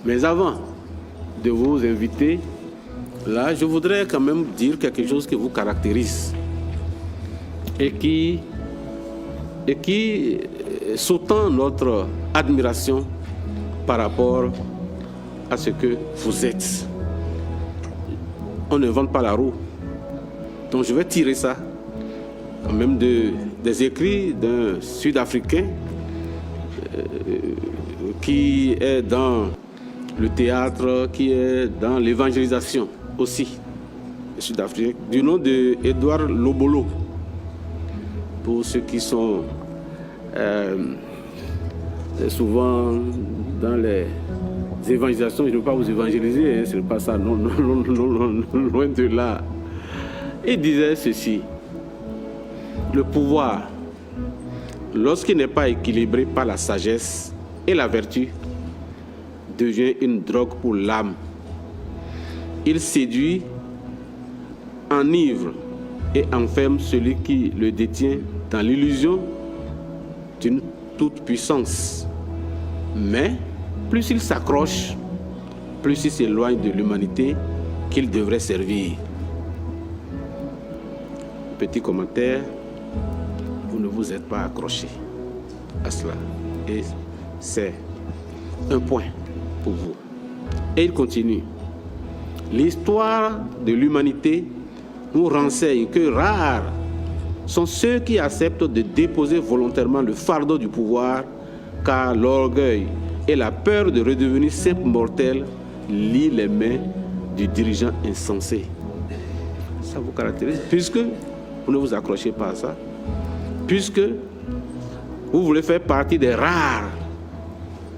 Mais avant de vous inviter, là, je voudrais quand même dire quelque chose qui vous caractérise et qui sous-tend notre admiration par rapport à ce que vous êtes. On n'invente pas la roue. Donc je vais tirer ça quand même des écrits d'un Sud-Africain qui est dans le théâtre, qui est dans l'évangélisation aussi, Sud-Africain, du nom de Edouard Lobolo. Pour ceux qui sont souvent dans les évangélisations, je ne veux pas vous évangéliser, hein, ce n'est pas ça, non, loin de là. Il disait ceci: le pouvoir, lorsqu'il n'est pas équilibré par la sagesse et la vertu, devient une drogue pour l'âme. Il séduit, enivre et enferme celui qui le détient dans l'illusion d'une toute-puissance. Mais plus il s'accroche, plus il s'éloigne de l'humanité qu'il devrait servir. Petit commentaire, vous ne vous êtes pas accroché à cela. Et c'est un point pour vous. Et il continue. L'histoire de l'humanité nous renseigne que rares sont ceux qui acceptent de déposer volontairement le fardeau du pouvoir, car l'orgueil et la peur de redevenir simple mortel lient les mains du dirigeant insensé. Ça vous caractérise, puisque vous ne vous accrochez pas à ça, puisque vous voulez faire partie des rares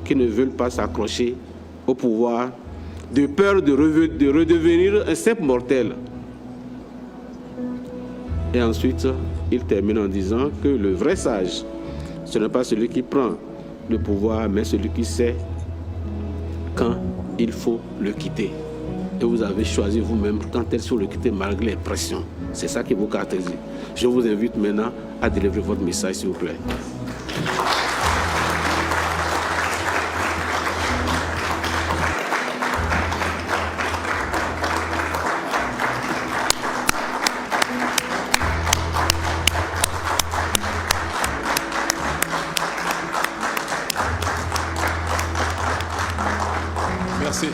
qui ne veulent pas s'accrocher au pouvoir, de peur de redevenir un simple mortel. Et ensuite, il termine en disant que le vrai sage, ce n'est pas celui qui prend le pouvoir, mais celui qui sait quand il faut le quitter. Et vous avez choisi vous-même quand il faut le quitter malgré les pressions. C'est ça qui vous caractérise. Je vous invite maintenant à délivrer votre message, s'il vous plaît. Merci.